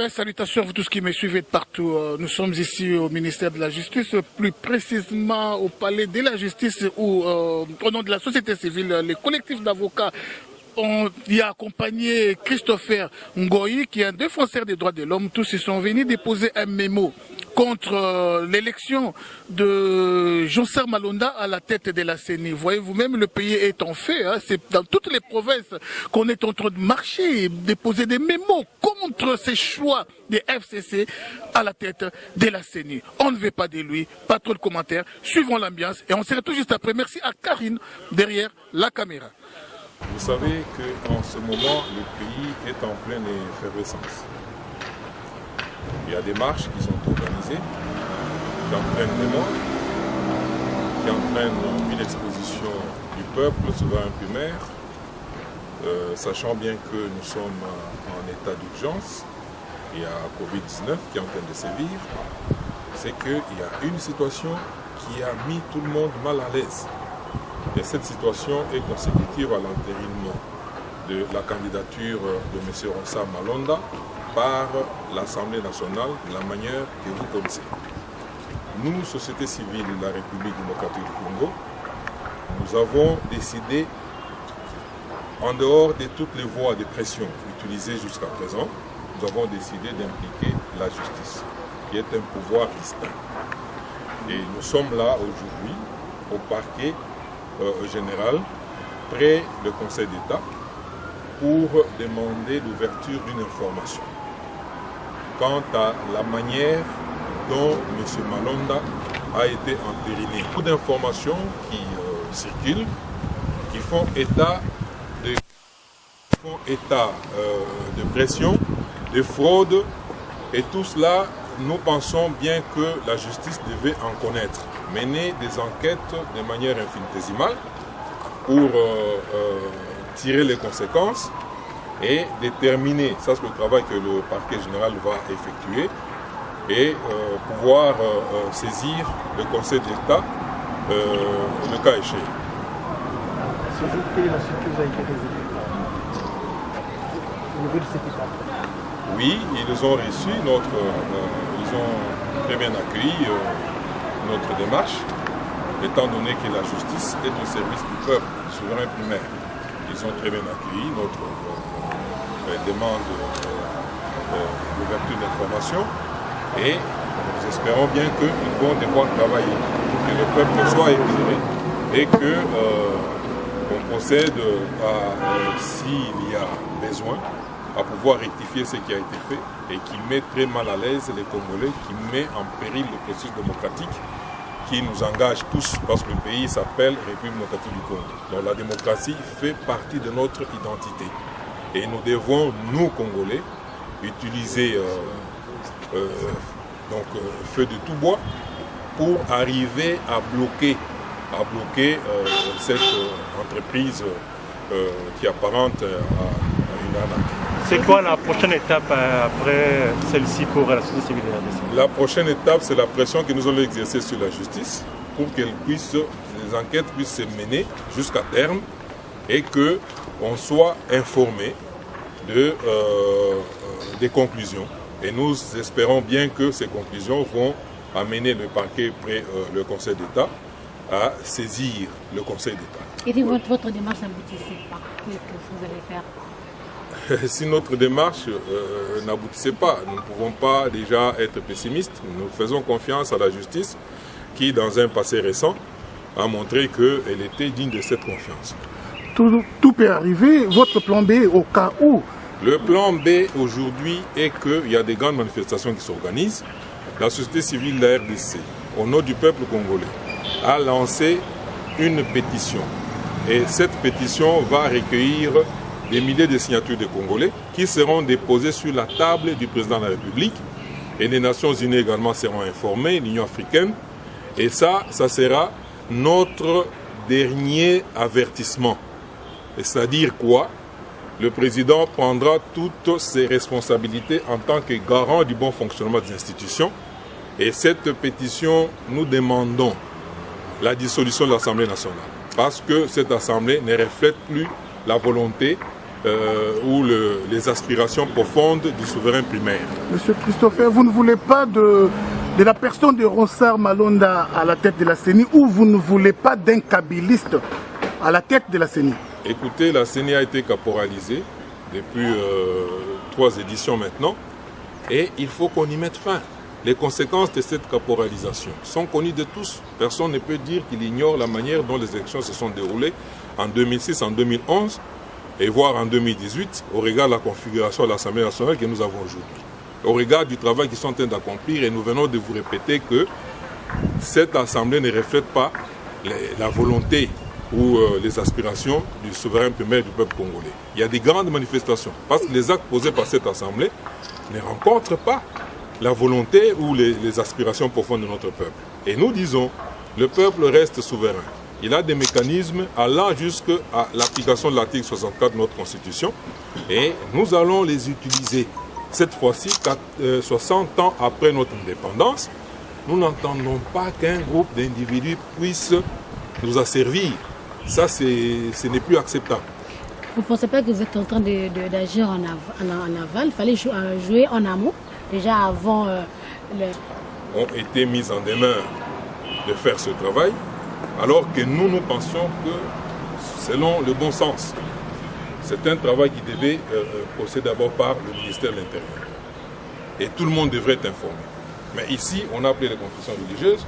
Salutations à vous tous qui me suivez de partout. Nous sommes ici au ministère de la Justice, plus précisément au palais de la Justice où, au nom de la société civile, les collectifs d'avocats ont y accompagné Christopher Ngoyi, qui est un défenseur des droits de l'homme. Tous ils sont venus déposer un mémo contre l'élection de Joncère Malonda à la tête de la CENI. Voyez-vous, même le pays est en fait. C'est dans toutes les provinces qu'on est en train de marcher et déposer des mémos contre ces choix des FCC à la tête de la CENI. On ne veut pas de lui, pas trop de commentaires. Suivons l'ambiance et on se retrouve juste après. Merci à Karine derrière la caméra. Vous savez qu'en ce moment, le pays est en pleine effervescence. Il y a des marches qui sont organisées, qui entraînent mémoire, qui entraînent une exposition du peuple sur un primaire, sachant bien que nous sommes en état d'urgence, il y a Covid-19 qui est en train de sévir, c'est qu'il y a une situation qui a mis tout le monde mal à l'aise. Et cette situation est consécutive à l'entérinement de la candidature de M. Joncère Malonda par l'Assemblée nationale de la manière que vous connaissez. Nous, société civile de la République démocratique du Congo, nous avons décidé, en dehors de toutes les voies de pression utilisées jusqu'à présent, nous avons décidé d'impliquer la justice, qui est un pouvoir distinct. Et nous sommes là aujourd'hui au parquet général, près le Conseil d'État, pour demander l'ouverture d'une information quant à la manière dont M. Malonda a été entériné. Beaucoup d'informations qui circulent, qui font état de pression, de fraude, et tout cela, nous pensons bien que la justice devait en connaître, mener des enquêtes de manière infinitésimale pour tirer les conséquences et déterminer, ça c'est le travail que le parquet général va effectuer, et pouvoir saisir le Conseil d'État le cas échéant. La surprise a été résolue au niveau de cette étape. Oui, ils ont reçu ils ont très bien accueilli notre démarche, étant donné que la justice est au service du peuple, souverain primaire. Ils ont très bien accueilli notre demande d'ouverture d'information et nous espérons bien qu'ils vont devoir travailler pour que le peuple soit éclairé et qu'on procède à, s'il y a besoin, à pouvoir rectifier ce qui a été fait et qui met très mal à l'aise les Congolais, qui met en péril le processus démocratique qui nous engage tous, parce que le pays s'appelle République démocratique du Congo. Donc la démocratie fait partie de notre identité. Et nous devons, nous Congolais, utiliser feu de tout bois pour arriver à bloquer cette entreprise qui est apparente à une arnaque. C'est quoi la prochaine étape après celle-ci pour la société civile de la RDC? La prochaine étape, c'est la pression que nous allons exercer sur la justice pour qu'elle puisse, les enquêtes puissent se mener jusqu'à terme et qu'on soit informé des conclusions. Et nous espérons bien que ces conclusions vont amener le parquet près le Conseil d'État à saisir le Conseil d'État. Et de votre démarche n'aboutissait pas, qu'est-ce que vous allez faire? Si notre démarche n'aboutissait pas, nous ne pouvons pas déjà être pessimistes. Nous faisons confiance à la justice qui, dans un passé récent, a montré qu'elle était digne de cette confiance. Tout peut arriver. Votre plan B au cas où? Le plan B aujourd'hui est qu'il y a des grandes manifestations qui s'organisent. La société civile de la RDC, au nom du peuple congolais, a lancé une pétition. Et cette pétition va recueillir des milliers de signatures de Congolais qui seront déposées sur la table du président de la République. Et les Nations Unies également seront informées, l'Union africaine. Et ça sera notre dernier avertissement. C'est-à-dire quoi? Le président prendra toutes ses responsabilités en tant que garant du bon fonctionnement des institutions. Et cette pétition, nous demandons la dissolution de l'Assemblée nationale. Parce que cette Assemblée ne reflète plus la volonté ou les aspirations profondes du souverain primaire. Monsieur Christopher, vous ne voulez pas de la personne de Ronsard Malonda à la tête de la CENI ou vous ne voulez pas d'un kabiliste à la tête de la CENI? Écoutez, la CENI a été caporalisée depuis 3 éditions maintenant et il faut qu'on y mette fin. Les conséquences de cette caporalisation sont connues de tous. Personne ne peut dire qu'il ignore la manière dont les élections se sont déroulées en 2006, en 2011 et voire en 2018 au regard de la configuration de l'Assemblée nationale que nous avons aujourd'hui. Au regard du travail qu'ils sont en train d'accomplir et nous venons de vous répéter que cette Assemblée ne reflète pas la volonté ou les aspirations du souverain primaire du peuple congolais. Il y a des grandes manifestations parce que les actes posés par cette Assemblée ne rencontrent pas la volonté ou les aspirations profondes de notre peuple. Et nous disons, le peuple reste souverain. Il a des mécanismes allant jusqu'à l'application de l'article 64 de notre Constitution et nous allons les utiliser. Cette fois-ci, 60 ans après notre indépendance, nous n'entendons pas qu'un groupe d'individus puisse nous asservir. Ça, ce n'est plus acceptable. Vous ne pensez pas que vous êtes en train d'agir en aval? Il fallait jouer en amont, déjà avant ont été mises en demeure de faire ce travail, alors que nous pensions que, selon le bon sens, c'est un travail qui devait passer d'abord par le ministère de l'Intérieur. Et tout le monde devrait être informé. Mais ici, on a appelé les confessions religieuses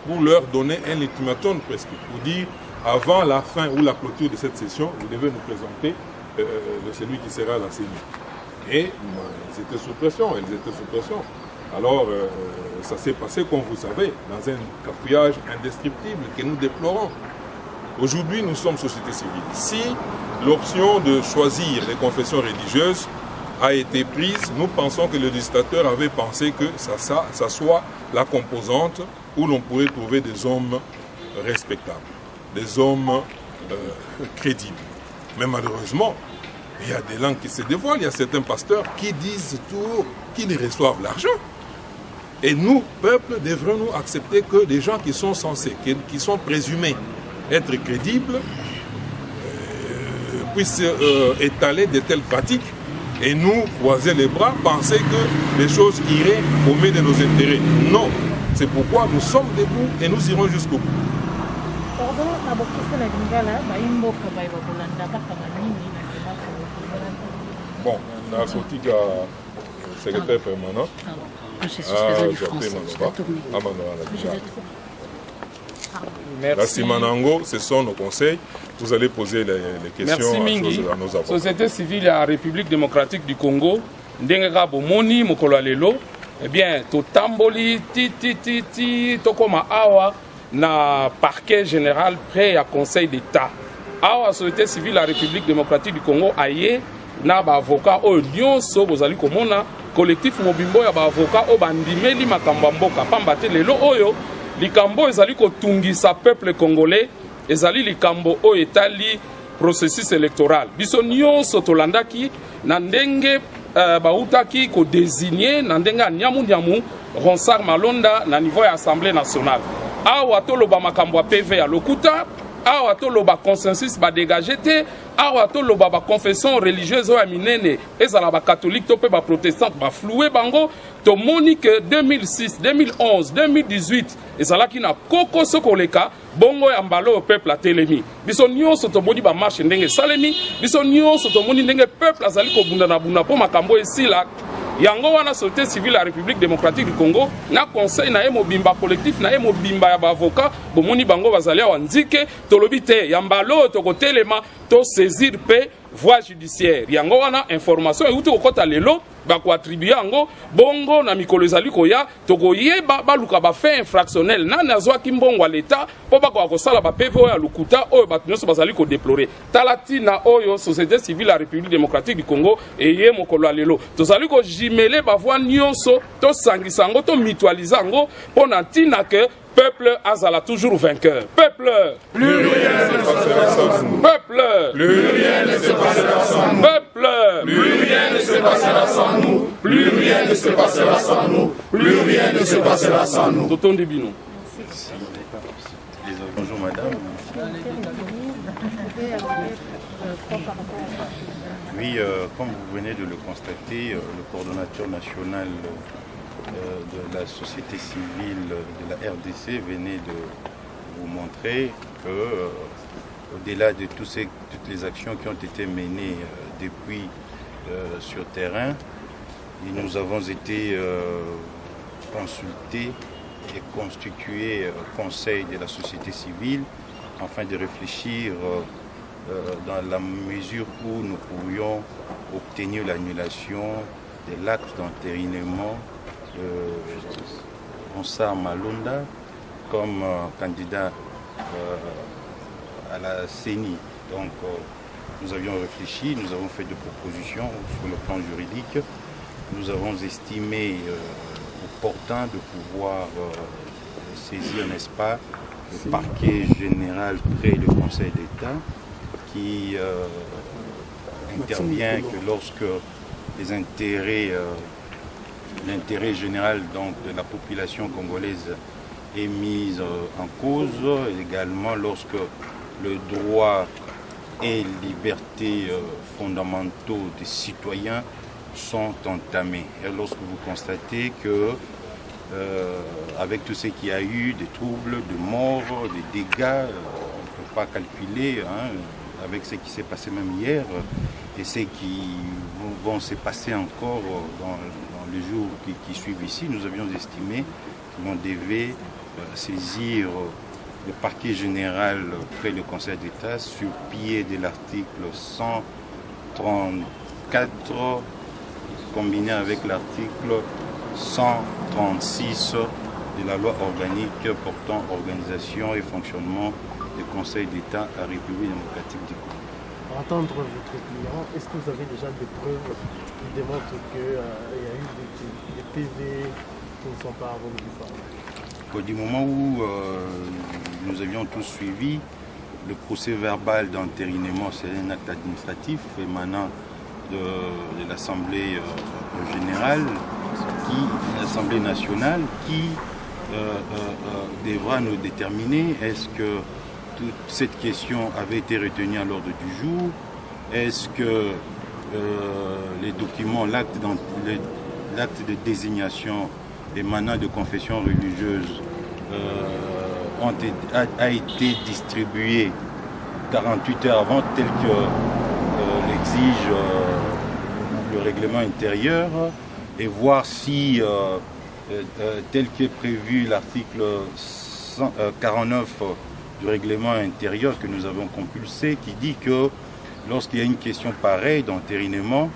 pour leur donner un ultimatum presque, pour dire, avant la fin ou la clôture de cette session, vous devez nous présenter celui qui sera la CENI. Et ils étaient sous pression, elles étaient sous pression. Alors, ça s'est passé, comme vous savez, dans un cafouillage indescriptible que nous déplorons. Aujourd'hui, nous sommes société civile. Si l'option de choisir les confessions religieuses a été prise, nous pensons que le législateur avait pensé que ça soit la composante où l'on pourrait trouver des hommes respectables, des hommes crédibles. Mais malheureusement, il y a des langues qui se dévoilent, il y a certains pasteurs qui disent tout, qu'ils reçoivent l'argent. Et nous, peuple, devrons-nous accepter que des gens qui sont censés, qui sont présumés être crédibles, puissent étaler de telles pratiques et nous croiser les bras, penser que les choses iraient au mieux de nos intérêts. Non, c'est pourquoi nous sommes debout et nous irons jusqu'au bout. Bon, on a sorti le secrétaire permanent. Merci Manango, ce sont nos conseils. Vous allez poser les questions à nos avocats. Société civile de la République démocratique du Congo, Ndengeka Bomoni, Mokolo Lelo, eh bien, Totamboli, Tokoma Awa, na parquet général près à Conseil d'État. Awa, Société civile de la République démocratique du Congo, aye, na ba avocat au nyonso bozali komona collectif mobimbo ya ba avocat au bandimeli makambo mboka pambate lelo oyo likambo ezali kotungisa peuple congolais ezali likambo oyo etali processus électoral biso nyonso tolandaki na ndenge bautaki ko désigner na ndenge nyamu Ronsard Malonda na niveau ya Assemblée nationale awa toloba makambo ya PV ya lokuta awa toloba consensus ba dégager te awa toloba ba confession religieuse oya minene ezala ba catholique to pe ba protestant ba floué bango to monique 2006 2011 2018 ezalaki na koko sokoleka bongo ya mbalo au peuple a telemi biso nyonso to bodi ba marche ndenge salemi biso nyonso to moni ndenge peuple azali ko bunda na bunda po makambo esila yango wana société civile la République démocratique du Congo na conseil na mobimba collectif na mobimba ya ba avocat bomoni bango bazali wa nzike tolobi te yambalo to kotelema to saisir pe voie judiciaire yango wana information euti kokota lelo bako attribuer yango bongo na mikolo ezali koya tokoyeba baluka ba fait infractionnel nani azwaki mbongo à l'état po bako kosala ba PV ya lukuta oyo bato nyonso bazali ko déplorer talati na oyo société civile la République démocratique du Congo eye mokolo lelo tozali ko jimele ba voix nyonso to sangisa yango to mutualiser yango po na tina que peuple azala toujours vainqueur. Peuple, plus rien ne se passera sans nous. Peuple, plus rien ne se passera sans nous. Peuple, plus rien ne se passera sans nous. Plus rien ne se passera sans nous. Plus rien ne se passera sans nous. Tonton Debino. Bonjour madame. Oui, comme vous venez de le constater, le coordonnateur national de la société civile de la RDC venait de vous montrer que, au-delà de toutes les actions qui ont été menées depuis sur terrain, nous avons été consultés et constitués conseil de la société civile afin de réfléchir dans la mesure où nous pourrions obtenir l'annulation de l'acte d'entérinement de Rossa Malonda comme candidat à la CENI. Donc nous avions réfléchi, nous avons fait des propositions sur le plan juridique. Nous avons estimé opportun de pouvoir saisir, n'est-ce pas, le parquet général près du Conseil d'État qui intervient que lorsque les intérêts, l'intérêt général donc, de la population congolaise est mis en cause, et également lorsque le droit et libertés fondamentaux des citoyens sont entamés. Et lorsque vous constatez que avec tout ce qu'il y a eu, des troubles, de morts, des dégâts, on ne peut pas calculer, hein, avec ce qui s'est passé même hier et ce qui vont se passer encore dans les jours qui suivent ici, nous avions estimé qu'on devait saisir le parquet général près du Conseil d'État sur pied de l'article 134 combiné avec l'article 136 de la loi organique portant organisation et fonctionnement du Conseil d'État à la République démocratique du Congo. Pour entendre votre client, est-ce que vous avez déjà des preuves qui démontrent qu'il y a eu des PV qui ne sont pas revenus du Parlement? Du moment où nous avions tous suivi, le procès verbal d'entérinement, c'est un acte administratif émanant de l'Assemblée générale, l'Assemblée nationale, qui devra nous déterminer est-ce que toute cette question avait été retenue à l'ordre du jour, est-ce que les documents, l'acte de désignation émanant de confession religieuse a été distribué 48 heures avant, tel que l'exige le règlement intérieur, et voir si, tel qu'est prévu l'article 49 du règlement intérieur que nous avons compulsé, qui dit que lorsqu'il y a une question pareille d'entérinement,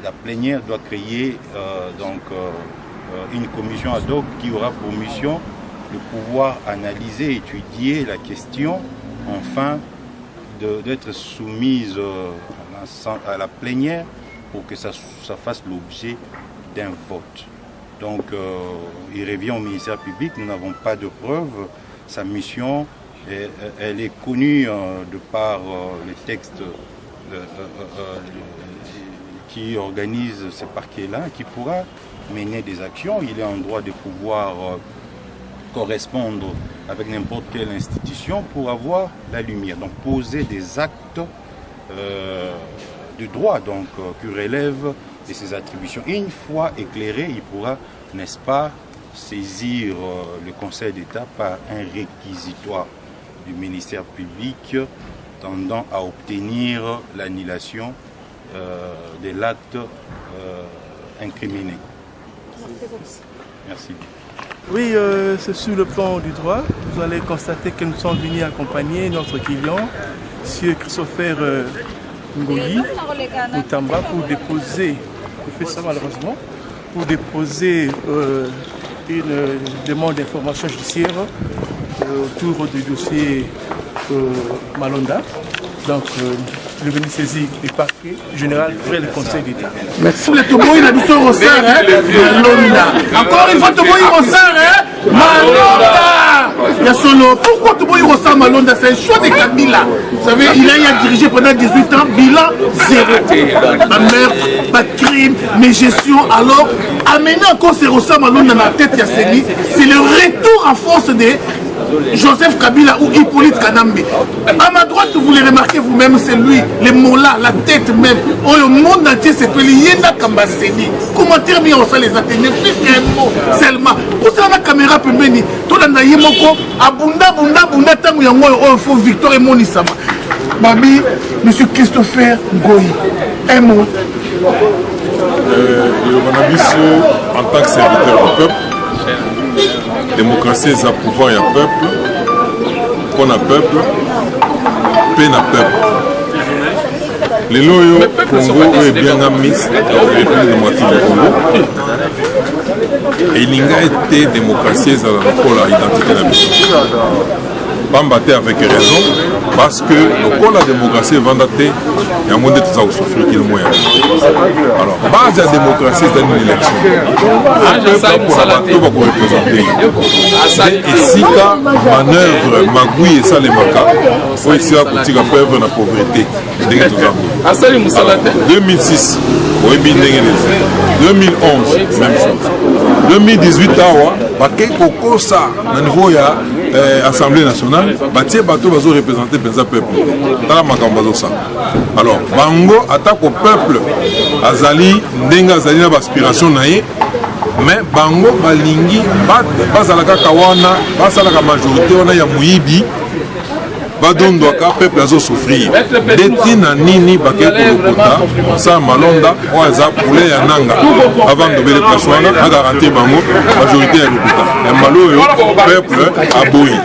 la plénière doit créer une commission ad hoc qui aura pour mission de pouvoir analyser, étudier la question, enfin d'être soumise à la plénière pour que ça fasse l'objet d'un vote. Donc il revient au ministère public, nous n'avons pas de preuves, sa mission elle est connue de par les textes qui organisent ces parquets-là, qui pourra mener des actions. Il est en droit de pouvoir correspondre avec n'importe quelle institution pour avoir la lumière. Donc poser des actes de droit donc, qui relèvent de ses attributions. Et une fois éclairé, il pourra, n'est-ce pas, saisir le Conseil d'État par un réquisitoire du ministère public tendant à obtenir l'annulation de l'acte incriminé. Merci. Oui, c'est sur le plan du droit. Vous allez constater que nous sommes venus accompagner notre client, M. Christopher Ngoli Moutamba, pour déposer, il fait ça malheureusement, pour déposer une demande d'information judiciaire autour du dossier Malonda. Donc, le venu saisir le parquet général près le Conseil d'État. Merci. Le Tomoï n'a pas Rossard, Malonda. Encore une fois, Tomoï Rossard, Malonda. Yasolo, pourquoi Tomoï Rossard Malonda? C'est un choix de Kabila. Vous savez, il a dirigé pendant 18 ans, bilan zéro. Pas meurtre, pas de crime, mais gestion. Alors, amener encore ces Rossard Malonda dans la tête Yasseni, c'est le retour en force des Joseph Kabila ou Hippolyte Kanambe. À ma droite, vous le remarquez vous-même, c'est lui, les mots-là, la tête même. Oh, le monde entier s'appelle Yenda Kambaseni. Commentaire mis au sol les Athéniens, plus qu'un mot seulement. Pour ça, la caméra peut venir. Tout le monde a abunda, tango yango, oh, il faut Victor et Monisama. Babi, monsieur Christopher Ngoyi, un mot. En tant que serviteur du peuple, démocratie est à pouvoir et à peuple, qu'on a peuple, peine à peuple. Les loyaux Congo est bien amis, la République démocratique du Congo. Et il n'y a été démocratie pour la identité de la mission. Pas battre avec raison, parce que le corps de la démocratie est vendaté, il y a un monde de tout souffrir qui est le moyen. Alors, base de la démocratie, c'est une élection. Le peuple pour représenter. Et si la manœuvre, magouille et ça les maca, il faut essayer de couper la pauvre dans la pauvreté. 2006, 2011, même chose. 2018, ça, au niveau de l'Assemblée nationale, batie bateau va représenter le peuple. Alors, Bango attaque au peuple, Azali, Ndenga Azali na aspiration naie, mais Bango balingi, bazalaka kawana, bazalaka majorité wana ya muibi. Badondwaka peuple azo souffrir. Deti na nini bake kolokota sa malonda oza poulet ya nanga avant de bele kaswana a garantir bango majorité ya lokota. Malo yo peuple aboyi.